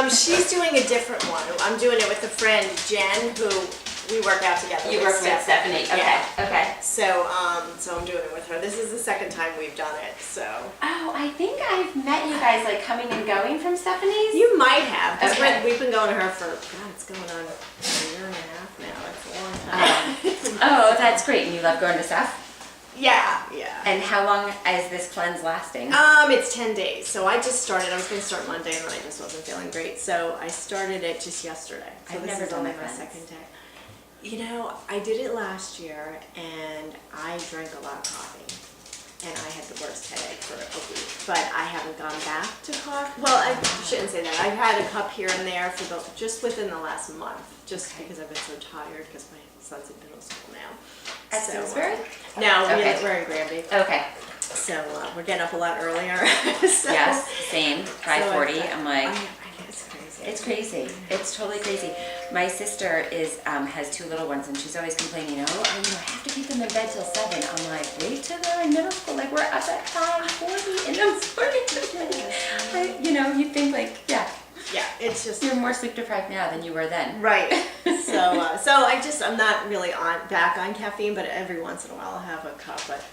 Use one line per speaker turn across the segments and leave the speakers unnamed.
She's doing a different one. I'm doing it with a friend, Jen, who we work out together.
You work with Stephanie. Okay.
Yeah.
Okay.
So I'm doing it with her. This is the second time we've done it. So.
Oh, I think I've met you guys like coming and going from Stephanie's.
You might have, because
Okay.
we've been going to her for, God, it's going on a year and a half now. It's a long time.
Oh, that's great. And you love going to Steph?
Yeah.
And how long is this cleanse lasting?
It's 10 days. So I just started. I was going to start Monday, and then I just wasn't feeling great. So I started it just yesterday. So
I've
this
never
is
done
only
the
my
cleanse.
second day. You know, I did it last year, and I drank a lot of coffee, and I had the worst headache for a week. But I haven't gone back to coffee. Well, I shouldn't say that. I've had a cup here and there for just within the last month, just because I've been so tired because my son's in middle school now.
At Simsbury?
No,
Okay.
we're in Granby.
Okay.
So we're getting up a lot earlier. So,
Yes, same. 5:40. I'm like,
it's crazy.
it's crazy. It's totally crazy. My sister has two little ones, and she's always complaining, I have to keep them in bed till 7. I'm like, wait till they're in middle school. Like, we're up at 5:40 in the morning. You think like, yeah,
It's just
you're more sleep deprived now than you were then.
right. So I'm not really back on caffeine, but every once in a while I'll have a cup. But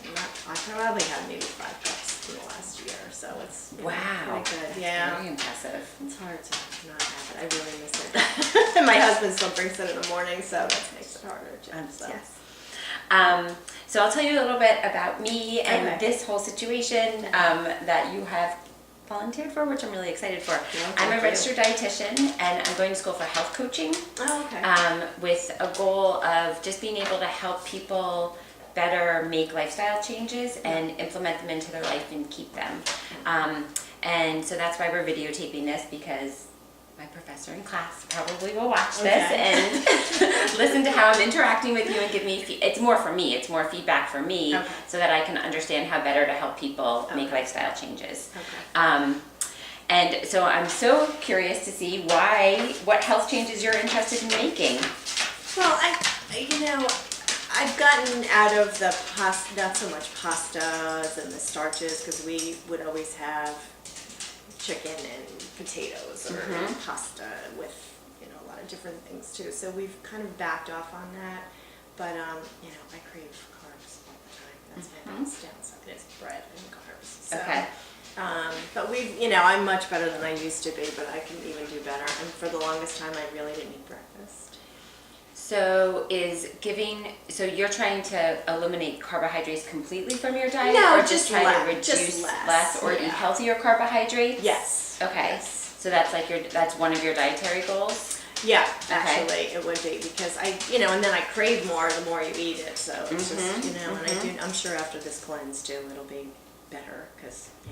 I probably had maybe 5 cups in the last year. So it's
Wow.
pretty good. Yeah.
Very impressive.
It's hard to not have it. I really miss it. And my husband still drinks it in the morning, so that makes it harder. So.
Yes. So I'll tell you a little bit about me and
Okay.
this whole situation that you have volunteered for, which I'm really excited for. I'm
thank
a
you.
registered dietitian, and I'm going to school for health coaching
Oh, okay.
with a goal of just being able to help people better make lifestyle changes and implement them into their life and keep them. And so that's why we're videotaping this, because my professor in class probably will watch this and listen to how I'm interacting with you and give me, it's more for me, it's more feedback for me, so that I can understand how better to help people make lifestyle changes. And so I'm so curious to see what health changes you're interested in making.
Well, I've gotten out of the pasta, not so much pastas and the starches, because we would always have chicken and potatoes or pasta with a lot of different things too. So we've kind of backed off on that. But I crave carbs all the time. That's my biggest downside is bread and carbs. So,
Okay.
but I'm much better than I used to be, but I can even do better. And for the longest time, I really didn't eat breakfast.
So you're trying to eliminate carbohydrates completely from your diet?
No,
or just trying to reduce
just less,
or eat
yeah.
healthier carbohydrates?
Yes.
Okay.
Yes.
So that's that's one of your dietary goals?
Yeah, actually, it would be, because and then I crave more the more you eat it. So it's just, and I'm sure after this cleanse too, it'll be better, because I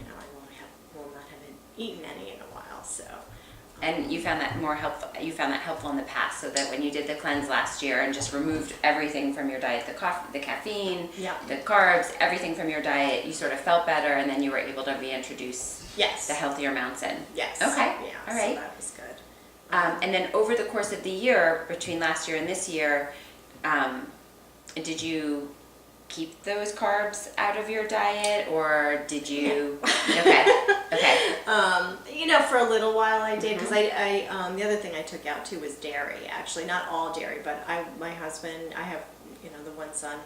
will not have eaten any in a while. So.
And you found that helpful in the past, so that when you did the cleanse last year and just removed everything from your diet, the coffee, the caffeine, the carbs, everything from your diet, you sort of felt better, and then you were able to reintroduce the healthier amounts in.
Yes.
Okay.
Yeah.
All right.
So that was good.
And then over the course of the year, between last year and this year, did you keep those carbs out of your diet, or did you? Okay.
For a little while I did, because I the other thing I took out too was dairy. Actually, not all dairy, but my husband, I have the one son,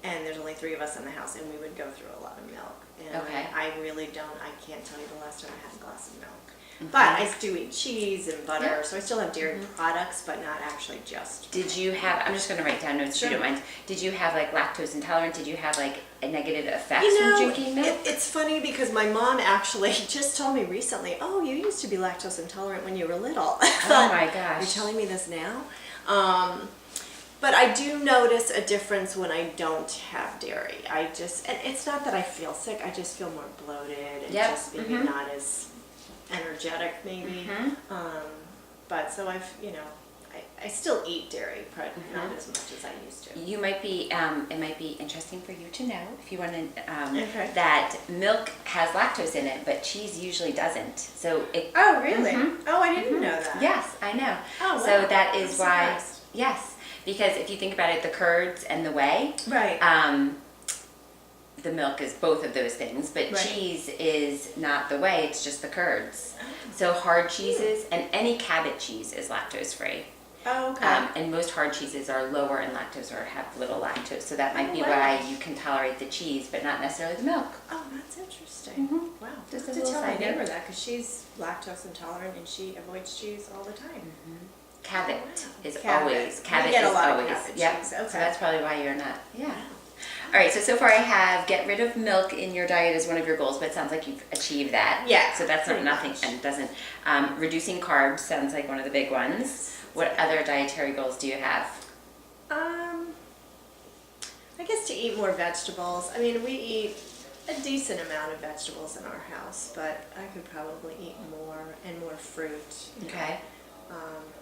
and there's only 3 of us in the house, and we would go through a lot of milk. And I really don't. I can't tell you the last time I had a glass of milk. But I do eat cheese and butter, so I still have dairy products, but not actually just.
Did you have, I'm just going to write down notes if you don't mind. Did you have lactose intolerant? Did you have a negative effects from drinking milk?
It's funny, because my mom actually just told me recently, oh, you used to be lactose intolerant when you were little.
Oh my gosh.
You're telling me this now? But I do notice a difference when I don't have dairy. And it's not that I feel sick, I just feel more bloated and just maybe not as energetic maybe. But so I still eat dairy, but not as much as I used to.
You might be, it might be interesting for you to know, if you want to,
Okay.
that milk has lactose in it, but cheese usually doesn't. So it.
Oh, really? Oh, I didn't know that.
Yes, I know.
Oh, wow.
So that is
I'm
why.
surprised.
Yes, because if you think about it, the curds and the whey.
Right.
the milk is both of those things, but
Right.
cheese is not the way, it's just the curds. So hard cheeses, and any Cabot cheese is lactose free.
Oh, okay.
And most hard cheeses are lower in lactose or have little lactose, so that might
Oh,
be
wow.
why you can tolerate the cheese, but not necessarily the milk.
Oh, that's interesting.
Mhm.
Wow.
Just
I'll
a
have to
little
tell my
side
neighbor
note.
that because she's lactose intolerant and she avoids cheese all the time.
Cabot
Oh, wow.
is
Cabot.
always,
We
Cabot
get a
is
lot of
always,
Cabot
yep.
cheese,
So
okay.
that's probably why you're not, yeah. All right, so far I have get rid of milk in your diet as one of your goals, but it sounds like you've achieved that.
Yeah,
So that's not
pretty
nothing,
much.
and it doesn't, reducing carbs sounds like one of the big ones. What other dietary goals do you have?
I guess to eat more vegetables. I mean, we eat a decent amount of vegetables in our house, but I could probably eat more and more fruit. you know,
Okay,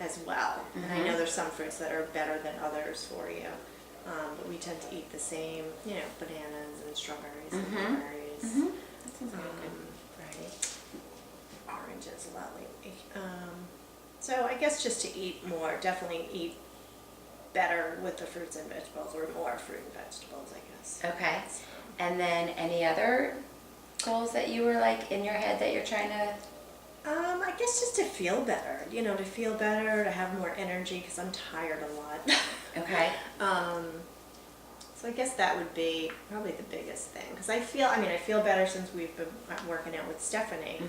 as well. And I know there's some fruits that are better than others for you. But we tend to eat the same, bananas and strawberries and blueberries.
that sounds really good.
Right. Oranges a lot lately. So I guess just to eat more, definitely eat better with the fruits and vegetables, or more fruit and vegetables, I guess.
Okay, and then any other goals that you were like in your head that you're trying to,
I guess just to feel better, to feel better, to have more energy, because I'm tired a lot.
okay,
So I guess that would be probably the biggest thing, because I feel better since we've been working out with Stephanie.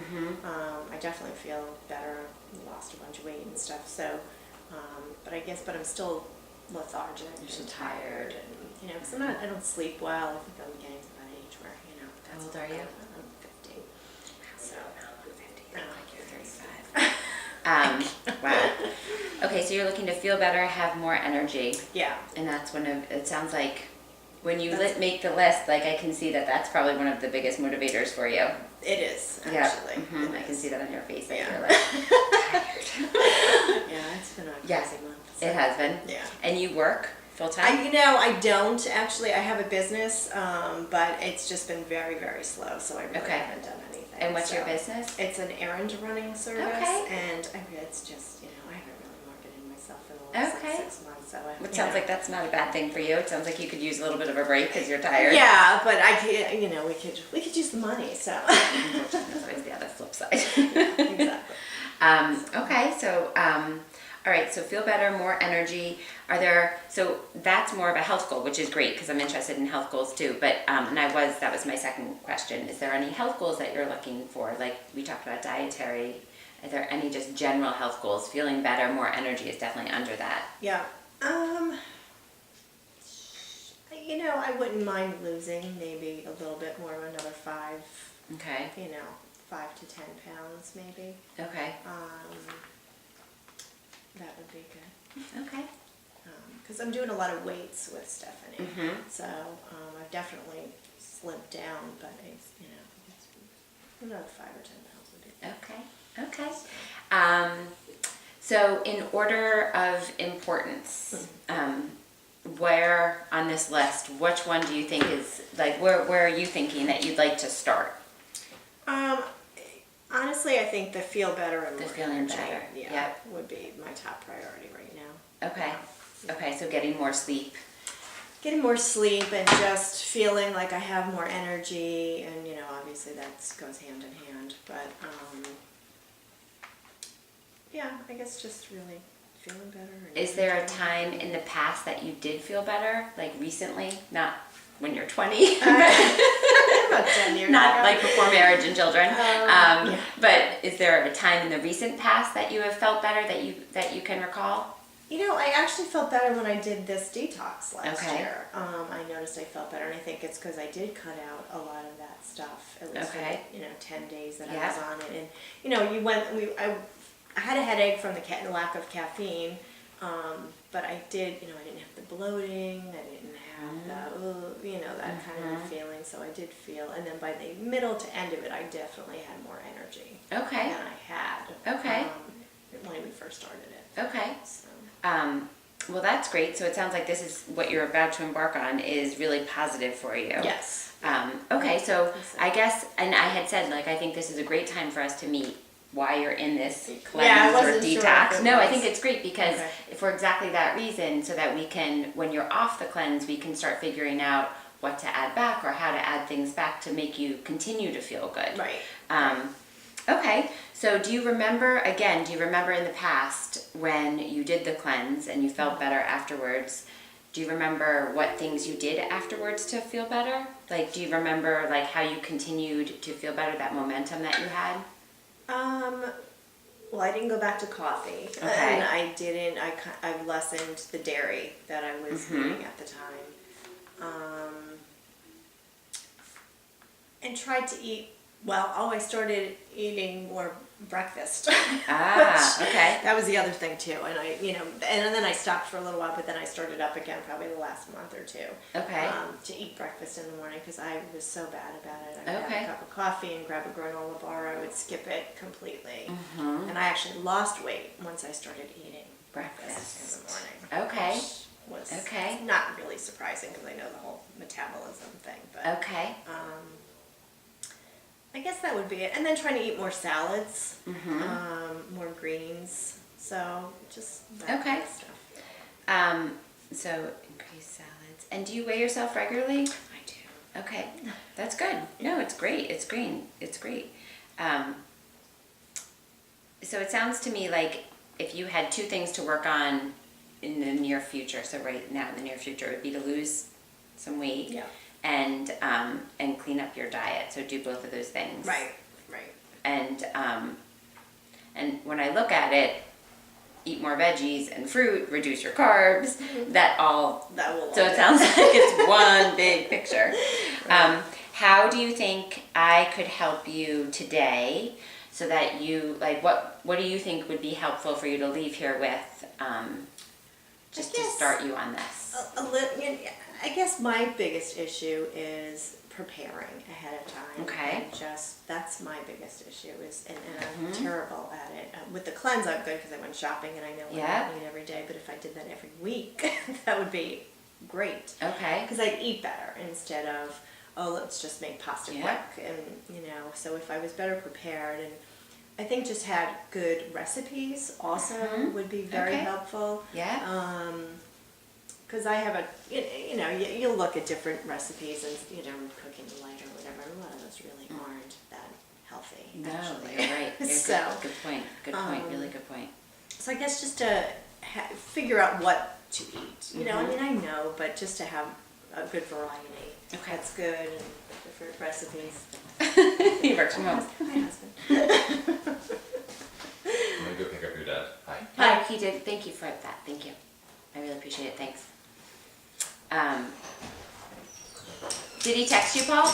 I definitely feel better, lost a bunch of weight and stuff, so, but I'm still lethargic.
You're so
and
tired.
And, because I don't sleep well. I think I'm getting to that age where,
How old are you?
I'm 50. So,
You're like you're 35. Wow. Okay, so you're looking to feel better, have more energy,
yeah.
and that's one of, it sounds like, when you
That's-
make the list, like I can see that that's probably one of the biggest motivators for you.
It is,
Yeah,
actually.
mhm,
It
I can
is.
see that on your face, that
Yeah.
you're like tired.
Yeah, it's been a
Yes,
crazy month. so-
It has been.
Yeah.
And you work full-time?
I don't actually. I have a business, but it's just been very, very slow, so I really
Okay.
haven't done anything.
And what's your
so.
business?
It's an errand running service,
Okay.
and it's just, I haven't really marketed myself in the last
Okay.
6 months, so I.
It sounds like that's not a bad thing for you. It sounds like you could use a little bit of a break because you're tired.
Yeah, but I could, we could use the money, so.
That's always the other flip side.
Exactly.
Okay, so, all right, so feel better, more energy. So that's more of a health goal, which is great because I'm interested in health goals too. But, that was my second question. Is there any health goals that you're looking for? Like we talked about dietary. Are there any just general health goals? Feeling better, more energy is definitely under that.
Yeah. I wouldn't mind losing maybe a little bit more, another 5,
Okay,
5 to 10 pounds maybe.
okay,
That would be good.
okay.
Because I'm doing a lot of weights with Stephanie.
Mhm.
So I've definitely slipped down, but it's another 5 or 10 pounds would be good.
Okay. So in order of importance, where on this list, which one do you think is, like, where are you thinking that you'd like to start?
Honestly, I think the feel better and
The
more
feeling
energy,
better,
yeah,
yep.
would be my top priority right now.
Okay, okay, so getting more sleep.
Getting more sleep and just feeling like I have more energy, and obviously that goes hand in hand. But yeah, I guess just really feeling better. And
Is there a
energy.
time in the past that you did feel better, like recently? Not when you're 20,
About 10 years
not
ago.
like before marriage and children.
Yeah.
But is there a time in the recent past that you have felt better that you can recall?
I actually felt better when I did this detox last
Okay.
year. I noticed I felt better, and I think it's because I did cut out a lot of that stuff, at least
Okay.
for the 10 days that I
Yeah.
was on it. And I had a headache from the lack of caffeine, but I didn't have the bloating, I didn't have that kind of feeling, so I did feel, and then by the middle to end of it, I definitely had more energy
Okay,
than I had
Okay.
when we first started it.
okay.
So.
Well, that's great. So it sounds like this is what you're about to embark on is really positive for you.
Yes.
Okay, so
So-
I guess, and I had said, like, I think this is a great time for us to meet why you're in this
Yeah, I
cleanse or
wasn't sure
detox.
if it
No, I
was.
think it's great because
Okay.
for exactly that reason, so that we can, when you're off the cleanse, we can start figuring out what to add back or how to add things back to make you continue to feel good.
Right.
Okay, so do you remember in the past when you did the cleanse and you felt better afterwards? Do you remember what things you did afterwards to feel better? Like, do you remember like how you continued to feel better, that momentum that you had?
Well, I didn't go back to coffee,
Okay.
and I lessened the dairy that I was eating at the time, and tried to eat. Well, I started eating more breakfast.
Okay.
That was the other thing too, and and then I stopped for a little while, but then I started up again probably the last month or two.
Okay.
To eat breakfast in the morning because I was so bad about it. I would
Okay.
have a cup of coffee and grab a granola bar. I would skip it completely,
Mm-hmm.
and I actually lost weight once I started eating breakfast
Breakfast.
in the morning.
Okay.
Which was
Okay.
not really surprising because I know the whole metabolism thing, but
Okay.
I guess that would be it. And then trying to eat more salads,
Mm-hmm.
more greens. So just that
Okay.
kind of stuff.
So increase salads. And do you weigh yourself regularly?
I do.
Okay, that's good. No, it's great. It's green. It's great. So it sounds to me like if you had two things to work on in the near future, so right now in the near future, it would be to lose some weight
Yeah.
and clean up your diet. So do both of those things.
Right.
And when I look at it, eat more veggies and fruit, reduce your carbs. That will. So it sounds like it's one big picture. How do you think I could help you today, so that you what do you think would be helpful for you to leave here with, just to start you on this?
I guess my biggest issue is preparing ahead of time.
Okay.
And that's my biggest issue and I'm terrible at it. With the cleanse, I'm good because I went shopping and I know what I need every day. But if I did that every week, that would be great.
Okay.
Because I'd eat better instead of, let's just make pasta quick. And, so if I was better prepared, and I think just had good recipes also would be very helpful.
Yeah.
Because I have you'll look at different recipes and, Cooking Delight or whatever, a lot of those really aren't that healthy,
No,
actually.
you're right. You're
So,
good point. Good point. Really good point.
So I guess just to figure out what to eat. I know, but just to have a good variety.
Okay.
That's good, and different recipes.
He works from home.
My husband.
I'm gonna go pick up your dad. Hi.
Hi, he did. Thank you for that. Thank you. I really appreciate it. Thanks. Did he text you, Paul?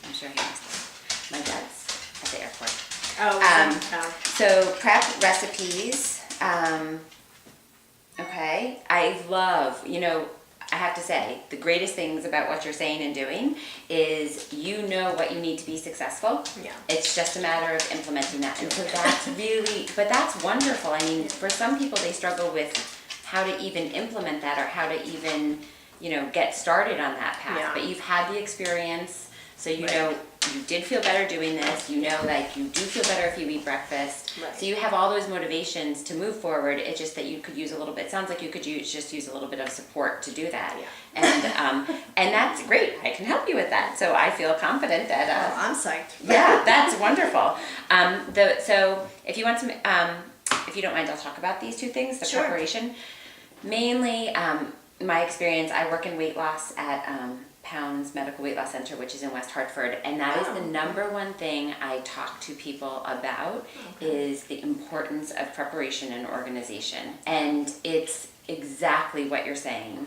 I'm sure he must. My dad's at the airport. So prep recipes. Okay. I love, I have to say, the greatest things about what you're saying and doing is you know what you need to be successful.
Yeah.
It's just a matter of implementing that. And so but that's wonderful. I mean, for some people, they struggle with how to even implement that or how to even, get started on that path.
Yeah.
But you've had the experience, so you know you did feel better doing this. You know, like you do feel better if you eat breakfast.
Right.
So you have all those motivations to move forward. It's just that you could use a little bit. Sounds like you could use a little bit of support to do that.
Yeah.
And that's great. I can help you with that. So I feel confident that.
I'm psyched.
Yeah, that's wonderful. So if you want some, if you don't mind, I'll talk about these two things. The
Sure.
preparation. Mainly, my experience. I work in weight loss at Pounds Medical Weight Loss Center, which is in West Hartford, and that is the number one thing I talk to people about is the importance of preparation and organization. And it's exactly what you're saying.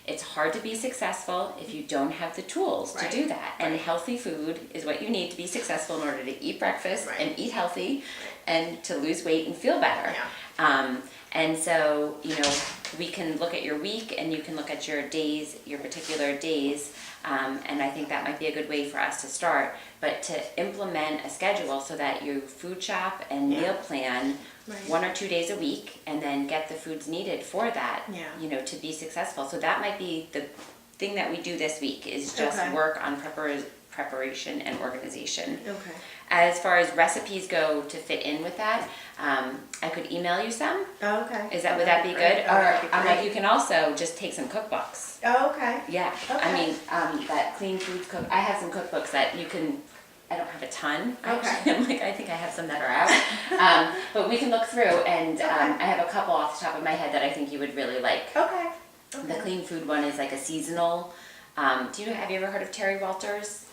It's hard to be successful if you don't have the tools to do that. And healthy food is what you need to be successful in order to eat breakfast and eat healthy and to lose weight and feel better.
Yeah.
And so, we can look at your week and you can look at your days, your particular days, and I think that might be a good way for us to start. But to implement a schedule so that you food shop and meal plan 1 or 2 days a week and then get the foods needed for that, to be successful. So that might be the thing that we do this week is just work on preparation and organization.
Okay.
as far as recipes go to fit in with that, I could email you some.
Oh, okay.
Would that be good?
Oh, that'd be
Or
great.
you can also just take some cookbooks.
Oh, okay.
Yeah, I
Okay.
mean, that Clean Foods cook, I have some cookbooks that you can, I don't have a ton.
Okay.
Actually. I'm like, I think I have some that are out. But we can look through and
Okay.
I have a couple off the top of my head that I think you would really like.
Okay.
The Clean Food one is like a seasonal, have you ever heard of Terry Walters?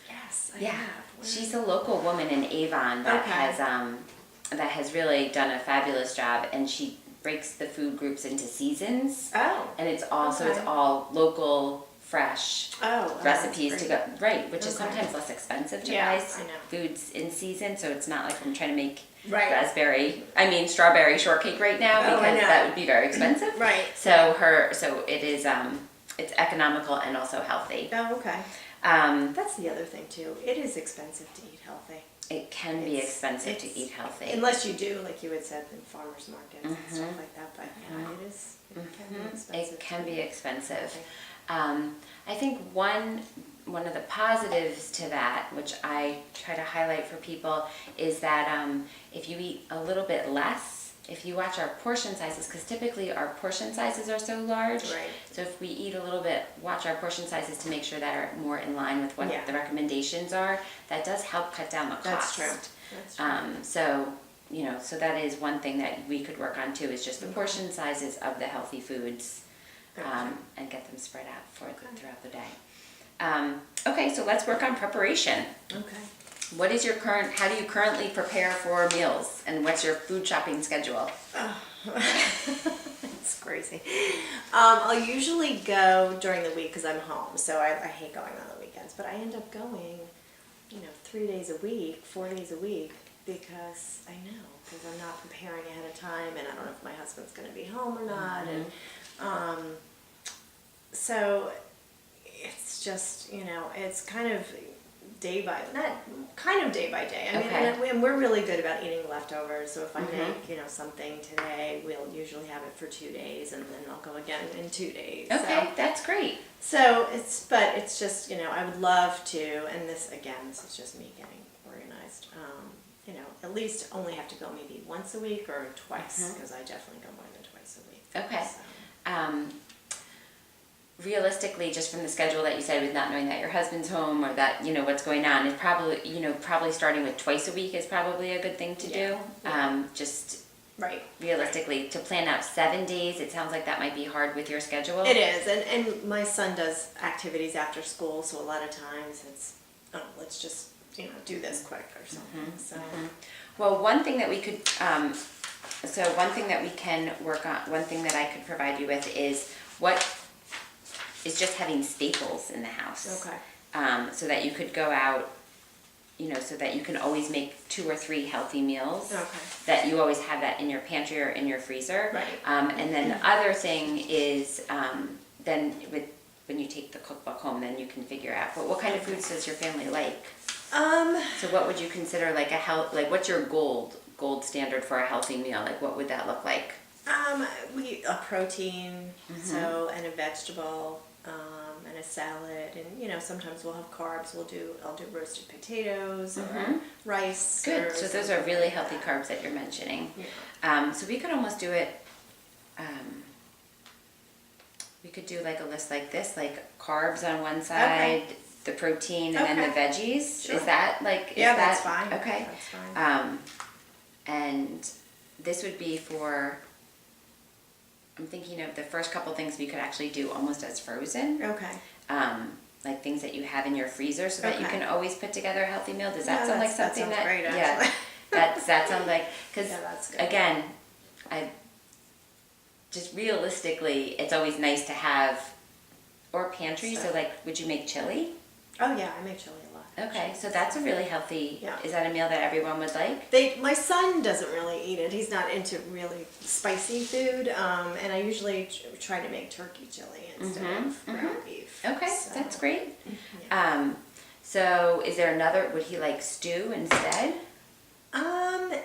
Yes, I
Yeah,
have.
she's a local woman in Avon that
Okay.
has really done a fabulous job, and she breaks the food groups into seasons,
Oh.
and it's also it's
Okay.
all local, fresh
Oh.
recipes to go right, which is
Okay.
sometimes less expensive to
Yeah,
buy
I know.
foods in season. So it's not like I'm trying to make
Right.
strawberry shortcake right now
Oh, I
because
know.
that would be very expensive.
Right.
So it is it's economical and also healthy.
Oh, okay.
Um,
That's the other thing too. It is expensive to eat healthy.
it can be
It's-
expensive to
it's-
eat healthy.
Unless you do, like you had said, in farmers markets and
Mhm.
stuff like that. But yeah, it is. It can be expensive.
It can be expensive.
Okay.
I think one of the positives to that, which I try to highlight for people, is that if you eat a little bit less, if you watch our portion sizes, because typically our portion sizes are so large.
Right.
So if we eat a little bit, watch our portion sizes to make sure that are more in line with what
Yeah.
the recommendations are. That does help cut down the
That's
cost.
true. That's true.
So that is one thing that we could work on too, is just the portion sizes of the healthy foods,
Okay.
and get them spread out throughout the day. Okay, so let's work on preparation.
Okay.
How do you currently prepare for meals, and what's your food shopping schedule?
It's crazy. I'll usually go during the week because I'm home, so I hate going on the weekends. But I end up going, 3 days a week, 4 days a week, because I'm not preparing ahead of time, and I don't know if my husband's going to be home or not, and so it's just it's kind of day by day. I mean,
Okay.
and we're really good about eating leftovers. So if I make something today, we'll usually have it for 2 days, and then I'll go again in 2 days.
Okay, that's great.
So it's just I would love to, and this is just me getting organized. At least only have to go maybe once a week or twice, because I definitely go more than twice a week.
Okay.
So.
Realistically, just from the schedule that you said, with not knowing that your husband's home or that what's going on, is probably starting with twice a week is probably a good thing to do.
Yeah.
Just
Right.
realistically, to plan out 7 days, it sounds like that might be hard with your schedule.
It is, and my son does activities after school, so a lot of times it's, let's just, do this quick or something, so.
Well, one thing that we could, one thing that we can work on, one thing that I could provide you with is just having staples in the house.
Okay.
So that you could go out, so that you can always make 2 or 3 healthy meals.
Okay.
That you always have that in your pantry or in your freezer.
Right.
And then the other thing is, then when you take the cookbook home, then you can figure out, but what kind of foods does your family like? So what would you consider like what's your gold standard for a healthy meal? Like what would that look like?
A protein, and a vegetable, and a salad, and sometimes we'll have carbs. I'll do roasted potatoes or rice.
Good.
or
So those
something
are really
like
healthy
that.
carbs that you're mentioning.
Yeah.
So we could almost do it. We could do like a list like this, like carbs on one side, the protein, and then the veggies.
Sure.
Is that like?
Yeah, that's fine.
Okay.
That's fine.
And this would be for. I'm thinking of the first couple things we could actually do almost as frozen.
Okay.
Like things that you have in your freezer, so that you
Okay.
can always put together a healthy meal. Does that
Yeah,
sound like
that
something
sounds great,
yeah,
actually.
that sounds like because
Yeah, that's good.
again, I just realistically, it's always nice to have or pantry. So like, would you make chili?
Oh yeah, I make chili a lot.
Okay, so that's a really healthy.
Yeah.
Is that a meal that everyone would like?
My son doesn't really eat it. He's not into really spicy food, and I usually try to make turkey chili instead of ground beef.
Okay,
So,
that's great.
yeah.
So is there another? Would he like stew instead?
Yeah,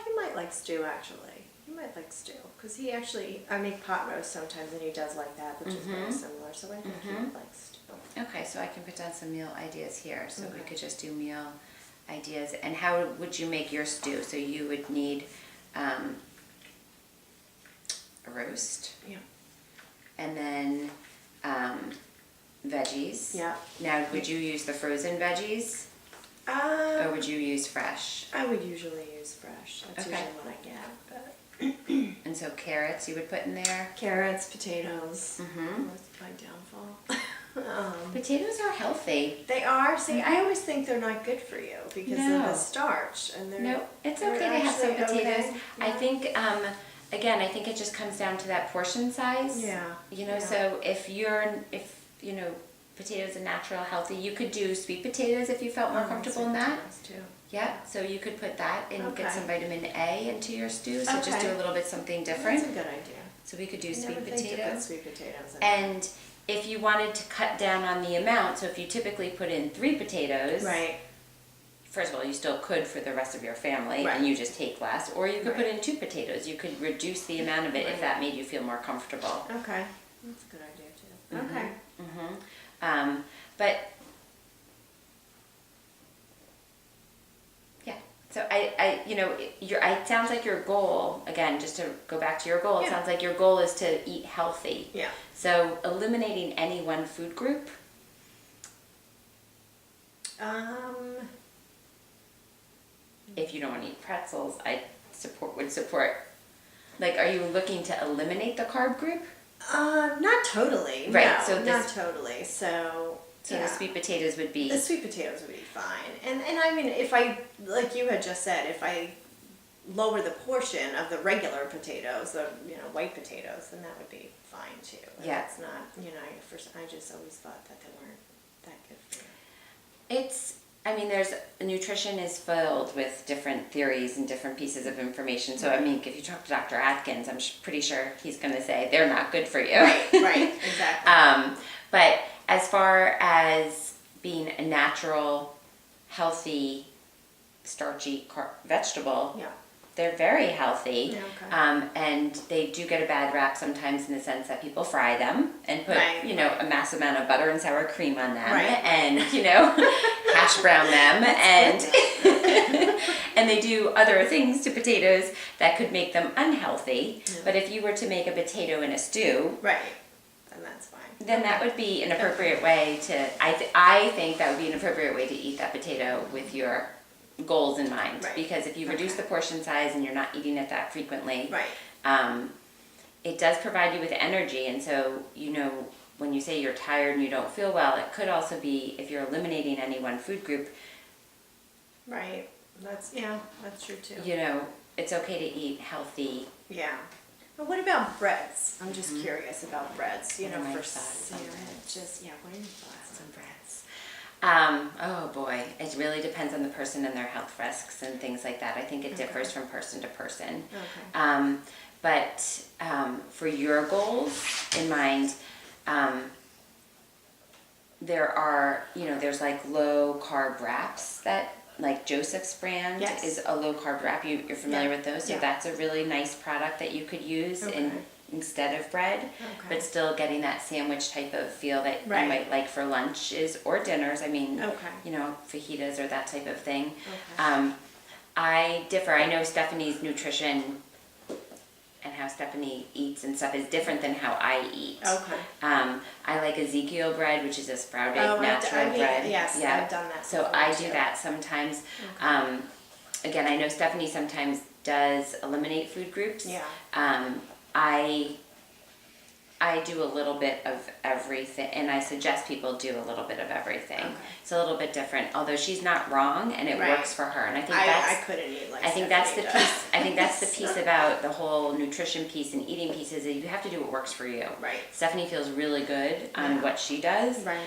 he might like stew actually. He might like stew because I make pot roast sometimes, and he does like that, which is very similar. So I think he would like stew.
Okay, so I can put down some meal ideas here. So we
Okay.
could just do meal ideas. And how would you make your stew? So you would need a roast,
Yeah.
and then veggies.
Yeah.
Now, would you use the frozen veggies, or would you use fresh?
I would usually use fresh. That's
Okay.
usually what I get. But
And so carrots you would put in there.
carrots, potatoes.
Mhm.
That's my downfall.
Potatoes are healthy.
They are. See, I always think they're not good for you because of
No.
the starch, and they're.
No, it's
they're
okay to have some
actually
potatoes.
okay.
I
Yeah.
think, again, I think it just comes down to that portion size.
Yeah.
You know,
Yeah.
so if you know, potatoes are natural, healthy, you could do sweet potatoes if you felt more comfortable in
Sweet
that.
potatoes, too.
Yeah, so you could put that and get
Okay.
some vitamin A into your stew. So just
Okay.
do a little bit something
That's
different.
a good idea.
So we could do
I
sweet
never think to put
potatoes.
sweet potatoes in.
And if you wanted to cut down on the amount, so if you typically put in 3 potatoes,
Right.
first of all, you still could for the rest of your family,
Right.
and you just take less, or you could put
Right.
in 2 potatoes. You could reduce the amount of it if
Right.
that made you feel more comfortable.
Okay. That's a good idea too.
Mhm.
Okay.
But yeah, so you know, it sounds like your goal, again, just to go back to your goal, it
Yeah.
sounds like your goal is to eat healthy.
Yeah.
So eliminating any one food group. If you don't want to eat pretzels, I would support. Like, are you looking to eliminate the carb group?
Not totally.
Right,
No,
so
not
this-
totally. So.
So
yeah.
the sweet potatoes would be.
The sweet potatoes would be fine. And I mean, if I, like you had just said, if I lower the portion of the regular potatoes, the, white potatoes, then that would be fine too. If
Yeah.
It's not, I just always thought that they weren't that good for you.
Nutrition is filled with different theories and different pieces of information. So, if you talk to Dr. Atkins, I'm pretty sure he's going to say they're not good for you.
Right, exactly.
But as far as being a natural, healthy, starchy vegetable,
Yeah.
they're very healthy.
Yeah, okay.
And they do get a bad rap sometimes in the sense that people fry them and put,
Right,
a mass amount of butter and sour cream on them
Right.
and, hash brown them and they do other things to potatoes that could make them unhealthy.
Yeah.
But if you were to make a potato in a stew,
Right. Then that's fine.
then that would be an appropriate way to, I think that would be an appropriate way to eat that potato with your goals in mind.
Right.
Because if you reduce
Okay.
the portion size and you're not eating it that frequently,
Right.
it does provide you with energy. And so, when you say you're tired and you don't feel well, it could also be if you're eliminating any one food group,
Right. That's true too.
it's okay to eat healthy.
Yeah. But what about breads? I'm just curious about breads,
What are my
for
thoughts on
Sarah.
breads?
What are your thoughts on breads?
Oh boy, it really depends on the person and their health risks and things like that. I think it differs
Okay.
from person to person.
Okay.
But for your goals in mind, there are, there's like low carb wraps that, like Joseph's brand
Yes.
is a low carb wrap. You're familiar
Yeah.
with those? So
Yeah.
that's a really nice product that you could use
Okay.
instead of bread,
Okay.
but still getting that sandwich type of feel that
Right.
you might like for lunches or dinners.
Okay.
Fajitas or that type of thing.
Okay.
I differ. I know Stephanie's nutrition and how Stephanie eats and stuff is different than how I eat.
Okay.
I like Ezekiel bread, which is a sprouted
Oh,
natural bread.
yes,
Yeah.
I've done that.
So
before,
I do
too.
that sometimes.
Okay.
Again, I know Stephanie sometimes does eliminate food groups.
Yeah.
I do a little bit of everything, and I suggest people do a little bit of everything.
Okay.
It's a little bit different, although she's not wrong, and it
Right.
works for her. And I think
I
that's
couldn't eat like
I think that's the
Stephanie
piece. I think that's the
does.
piece about the whole nutrition piece and eating piece is that you have to do what works for you.
Right.
Stephanie feels really good on
Yeah.
what she does,
Right.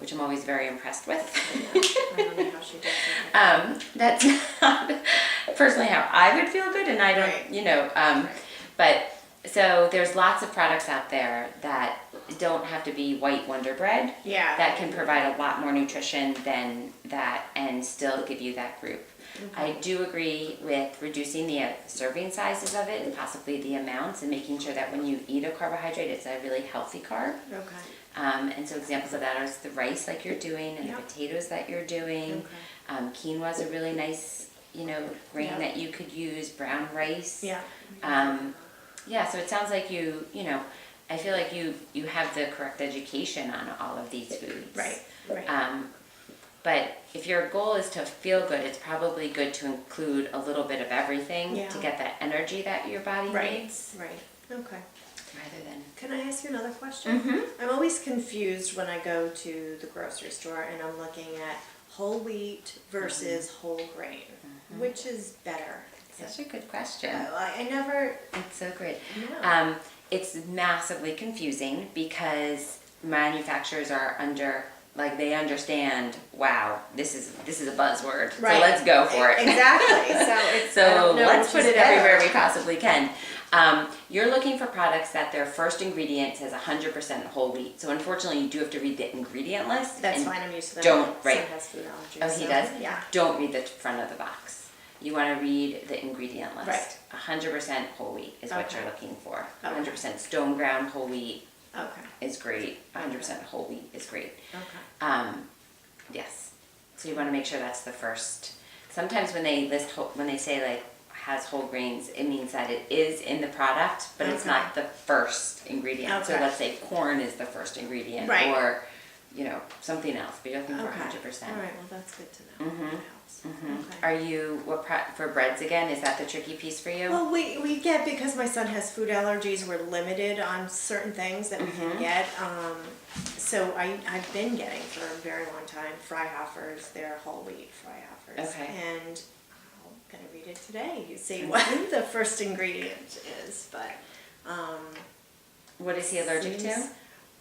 which I'm always very impressed with.
I don't know how she does it.
That's not personally how I would feel good, and I don't,
Right.
but so there's lots of products out there that don't have to be white Wonder Bread.
Yeah.
That can provide a lot more nutrition than that and still give you that group. I do agree with reducing the serving sizes of it and possibly the amounts and making sure that when you eat a carbohydrate, it's a really healthy carb.
Okay.
And so examples of that are the rice like you're doing and
Yeah.
the potatoes that you're doing. Quinoa is a really nice, grain
Yeah.
that you could use, brown rice.
Yeah.
Yeah, so it sounds like I feel like you have the correct education on all of these foods.
Right.
But if your goal is to feel good, it's probably good to include a little bit of everything
Yeah.
to get that energy that your body needs,
Right. Okay.
rather than.
Can I ask you another question?
Mhm.
I'm always confused when I go to the grocery store and I'm looking at whole wheat versus whole grain. Which is better?
Such a good question.
I never
It's so great.
know.
It's massively confusing because manufacturers are they understand, wow, this is a buzzword. So let's go for it.
Exactly. So it's I
So
don't know
let's
which
put
is
it everywhere
better.
we possibly can. You're looking for products that their first ingredient says 100% whole wheat. So unfortunately, you do have to read the ingredient list.
That's
and
fine. I'm used to that.
don't-
My
right.
son has food allergies.
Oh, he
so,
does?
Yeah.
Don't read the front of the box. You want to read the ingredient list.
Right.
100% whole wheat is what you're
Okay.
looking for.
Okay.
100% stone ground whole wheat
Okay.
is great. 100% whole wheat is great.
Okay.
Yes. So you want to make sure that's the first. Sometimes when they when they say like has whole grains, it means that it is in the product, but it's
Okay.
not the first ingredient. So
Okay.
let's say corn is the first ingredient,
Right.
or something else. But you're looking for
Okay.
100%.
All right. Well, that's good to know.
Mhm.
That helps. Okay.
Are you for breads again? Is that the tricky piece for you?
Well, we get, because my son has food allergies, we're limited on certain things that we can get. So I've been getting for a very long time Freihoffers. They're whole wheat Freihoffers.
Okay.
And I'm gonna read it today. You see what the first ingredient is, but
What is he allergic to?
seems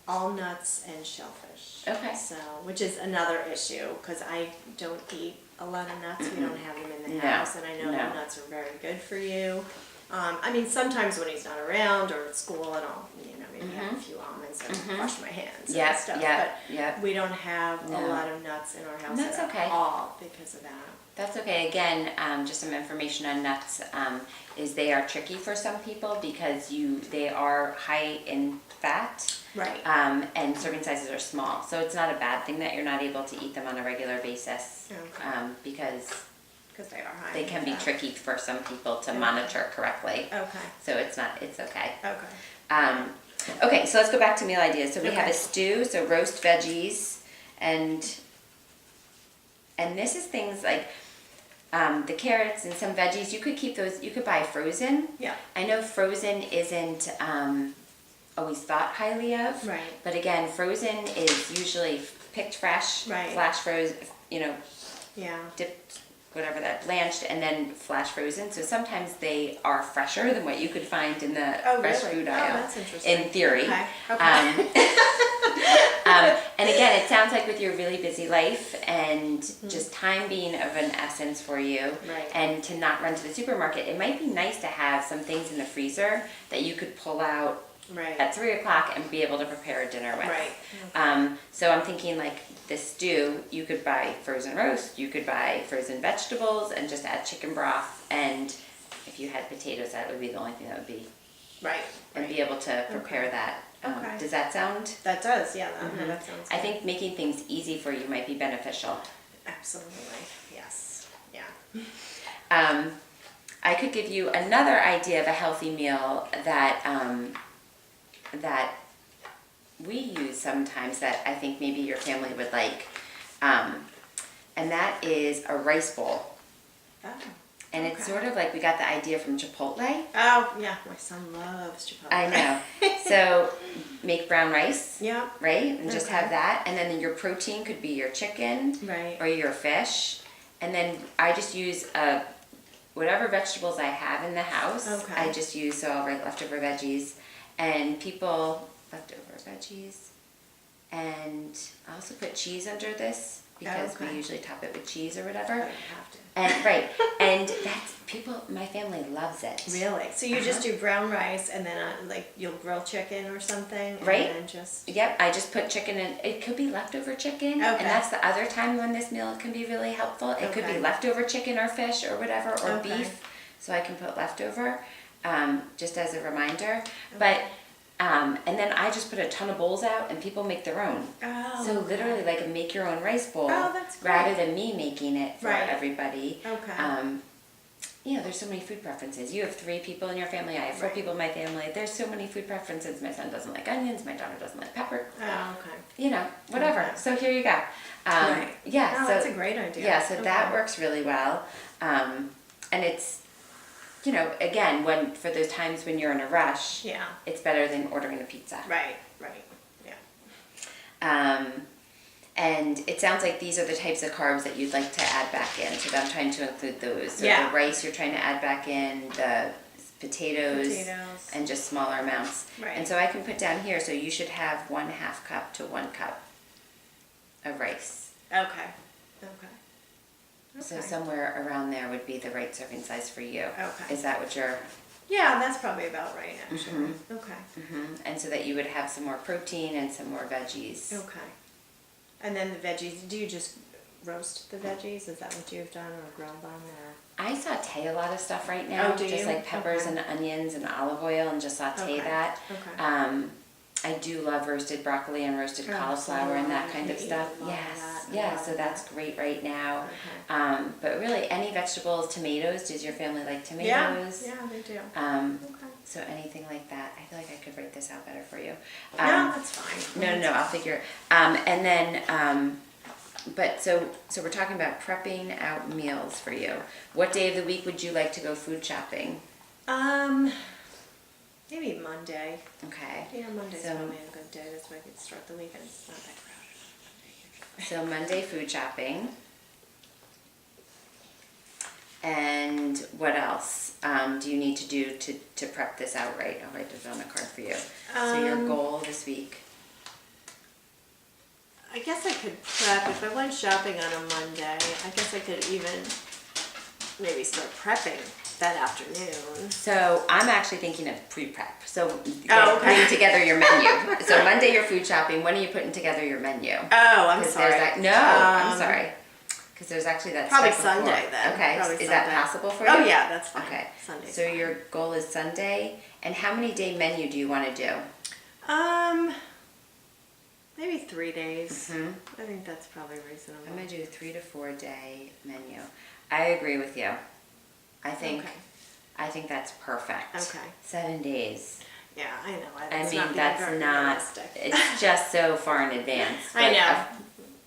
all nuts and shellfish.
Okay.
So, which is another issue, because I don't eat a lot of nuts. We don't have them in the
No,
house, and I know
no.
that nuts are very good for you. I mean, sometimes when he's not around or at school, and I'll, maybe have a few almonds and wash my hands
Yep,
and stuff.
yep,
but
yep.
we don't have
No.
a lot of nuts in our house
That's
at
okay.
all because of that.
That's okay. Again, just some information on nuts is they are tricky for some people because they are high in fat.
Right.
And serving sizes are small. So it's not a bad thing that you're not able to eat them on a regular basis
Okay.
because
Because they are high.
they
in
can be
fat.
tricky for some people to
Okay.
monitor correctly.
Okay.
So it's okay.
Okay.
Okay, so let's go back to meal ideas. So we have
Okay.
a stew, so roast veggies, and this is things like the carrots and some veggies. You could keep those. You could buy frozen.
Yeah.
I know frozen isn't always thought highly of.
Right.
But again, frozen is usually picked fresh,
Right.
flash frozen,
Yeah.
dipped, whatever that, blanched, and then flash frozen. So sometimes they are fresher than what you could find in the
Oh,
fresh
really?
food
Oh,
aisle.
that's interesting.
In theory.
Okay. Okay.
And again, it sounds like with your really busy life and just time being of an essence for you,
Right.
and to not run to the supermarket, it might be nice to have some things in the freezer that you could pull out
Right.
at 3 o'clock and be able to prepare a dinner with.
Right.
So I'm thinking like this stew, you could buy frozen roast, you could buy frozen vegetables and just add chicken broth, and if you had potatoes, that would be the only thing that would be,
Right.
and be able to prepare that.
Okay.
Does that sound?
That does, yeah. That sounds
I
good.
think making things easy for you might be beneficial.
Absolutely. Yes. Yeah.
I could give you another idea of a healthy meal that that we use sometimes that I think maybe your family would like, and that is a rice bowl.
Oh.
And it's
Okay.
sort of like we got the idea from Chipotle.
Oh, yeah. My son loves Chipotle.
I know. So make brown rice,
Yeah.
right? And just
Okay.
have that. And then your protein could be your chicken
Right.
or your fish. And then I just use whatever vegetables I have in the house.
Okay.
I just use, so I'll write leftover veggies. And leftover veggies. And I also put cheese under this because
Okay.
we usually top it with cheese or whatever.
You have to.
And right, and my family loves it.
Really? So you just do brown rice and then like you'll grill chicken or something?
Right.
And then just.
Yep, I just put chicken in. It could be leftover chicken,
Okay.
and that's the other time when this meal can be really helpful. It could be
Okay.
leftover chicken or fish or whatever, or
Okay.
beef, so I can put leftover, just as a reminder. But And then I just put a ton of bowls out and people make their own.
Oh,
So
okay.
literally like a make your own rice bowl.
Oh, that's great.
Rather than me making it for
Right.
everybody.
Okay.
You know, there's so many food preferences. You have 3 people in your family. I have 4
Right.
people in my family. There's so many food preferences. My son doesn't like onions. My daughter doesn't like pepper.
Oh, okay.
You know, whatever.
Okay.
So here you go.
Right.
Yeah.
Oh,
so
that's a great idea.
Yeah. So that
Okay.
works really well. And it's, you know, again, when for those times when you're in a rush,
Yeah.
it's better than ordering a pizza.
Right. Right. Yeah.
And it sounds like these are the types of carbs that you'd like to add back in. So I'm trying to include those. So
Yeah.
the rice you're trying to add back in, the potatoes,
Potatoes.
and just smaller amounts.
Right.
And so I can put down here, so you should have 1/2 cup to 1 cup of rice.
Okay. Okay.
So
Okay.
somewhere around there would be the right serving size for you.
Okay.
Is that what you're,
Yeah, that's probably about right, actually.
Mm-hmm.
Okay.
and so that you would have some more protein and some more veggies.
Okay. And then the veggies, do you just roast the veggies? Is that what you've done, or grill them, or?
I saute a lot of stuff right now,
Oh, do
just
you?
like peppers
Okay.
and onions and olive oil, and just saute
Okay.
that.
Okay.
I do love roasted broccoli and roasted
Oh,
cauliflower and that
so
kind of
you
stuff.
eat a lot of
Yes,
that.
yeah,
I
so
love
that's
that.
great right now.
Okay.
But really, any vegetables, tomatoes. Does your family like
Yeah,
tomatoes?
yeah, they do.
Okay.
Okay.
So anything like that. I feel like I could write this out better for you.
No, that's fine.
No, I'll figure it. And then, but so we're talking about prepping out meals for you. What day of the week would you like to go food shopping?
Maybe Monday.
Okay.
Yeah, Monday's
So-
probably a good day. That's why I could start the weekend. It's not that crowded.
So Monday food shopping. And what else do you need to do to prep this out right? I'll write this on a card for you. So your goal this week.
I guess I could prep if I went shopping on a Monday. I guess I could even maybe start prepping that afternoon.
So I'm actually thinking of pre-prep. So
Oh, okay.
putting together your menu. So Monday you're food shopping. When are you putting together your menu?
Oh, I'm
'Cause
sorry.
there's that, no, I'm sorry. Because there's actually that
Probably
step before.
Sunday then.
Okay,
Probably
is that
Sunday.
possible for you?
Oh yeah, that's fine.
Okay.
Sunday's
So
fine.
your goal is Sunday, and how many day menu do you want to do?
Maybe 3 days.
Mhm.
I think that's probably reasonable.
I'm gonna do 3 to 4 day menu. I agree with you. I think
Okay.
that's perfect.
Okay.
7 days.
Yeah, I know.
I
It's
mean,
not being
that's
very
not.
realistic.
It's just so far in advance.
I
but
know.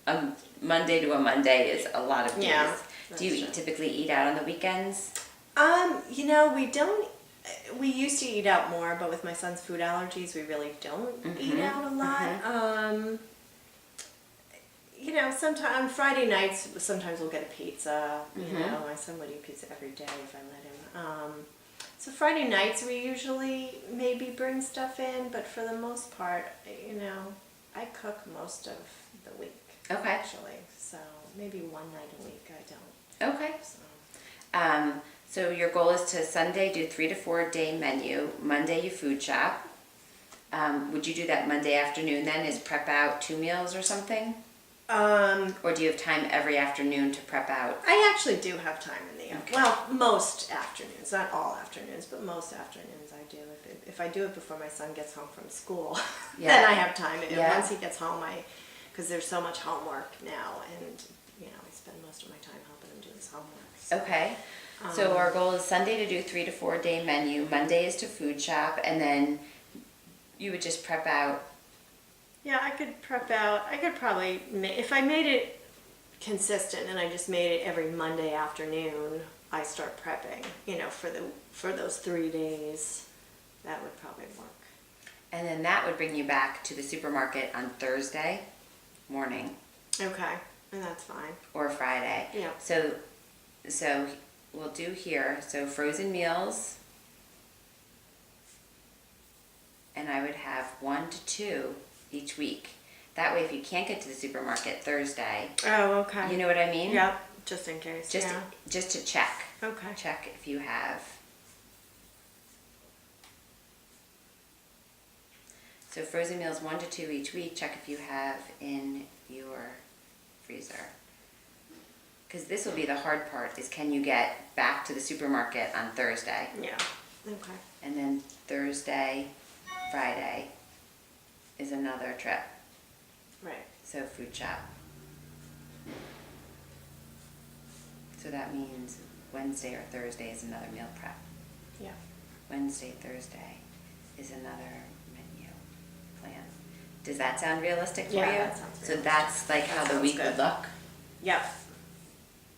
A Monday to a Monday is a lot of days.
Yeah,
Do you
that's true.
typically eat out on the weekends?
We don't. We used to eat out more, but with my son's food allergies, we really don't eat out a lot. Sometimes on Friday nights, sometimes we'll get a pizza. You know, my son would eat pizza every day if I let him. So Friday nights we usually maybe bring stuff in, but for the most part, I cook most of the week.
Okay.
Actually, so maybe one night a week I don't.
Okay.
So.
So your goal is to Sunday do 3 to 4 day menu. Monday you food shop. Would you do that Monday afternoon then? Is prep out 2 meals or something? Or do you have time every afternoon to prep out?
I actually do have time in the
Okay.
well, most afternoons, not all afternoons, but most afternoons I do. If I do it before my son gets home from school,
Yeah.
then I have time. And
Yeah.
once he gets home, because there's so much homework now, and I spend most of my time helping him do his homework. So.
Okay. So our goal is Sunday to do 3 to 4 day menu. Monday is to food shop, and then you would just prep out.
Yeah, I could prep out. I could probably if I made it consistent and I just made it every Monday afternoon, I start prepping. For those 3 days, that would probably work.
And then that would bring you back to the supermarket on Thursday morning
Okay, and that's fine.
or Friday.
Yeah.
So we'll do here. So frozen meals. And I would have 1 to 2 each week. That way, if you can't get to the supermarket Thursday,
Oh, okay.
you know what I mean?
Yep, just in case.
Just
yeah.
just to check.
Okay.
Check if you have. So frozen meals 1 to 2 each week. Check if you have in your freezer. Because this will be the hard part, is can you get back to the supermarket on Thursday?
Yeah. Okay.
And then Thursday, Friday is another trip.
Right.
So food shop. So that means Wednesday or Thursday is another meal prep.
Yeah.
Wednesday, Thursday is another menu plan. Does that sound realistic for you?
Yeah, that sounds
So
realistic.
that's like how the
sounds
week
good.
would look?
Yep.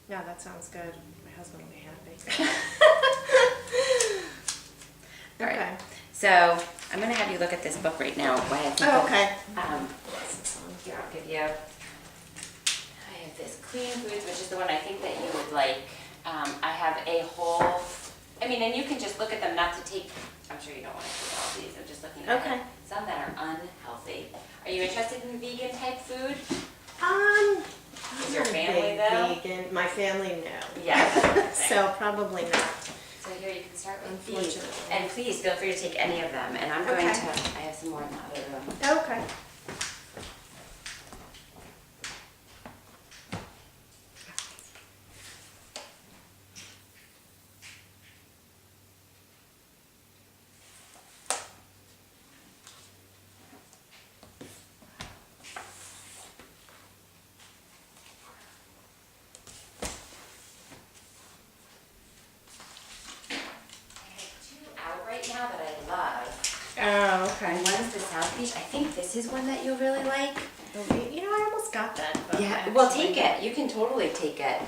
Yeah, that sounds good. My husband will be happy.
All right.
Okay.
So I'm gonna have you look at this book right now. Why I think
Oh,
that-
okay.
Here, I'll give you, I have this Clean Foods, which is the one I think that you would like. I have a whole, I mean, and you can just look at them, not to take, I'm sure you don't want to take all these, I'm just looking at
Okay.
some that are unhealthy. Are you interested in vegan type food?
I'm
Is your
not a
family
big
though?
Vegan. My family, no.
Yeah.
So probably not.
So here you can start with these.
Unfortunately.
And please feel free to take any of them, and I'm going
Okay.
to, I have some more in the other room.
Okay.
I have two out right now that I love.
Oh, okay.
And one's the South Beach. I think this is one that you'll really like.
You know, I almost got that. But
Yeah,
actually-
well, take it. You can totally take it.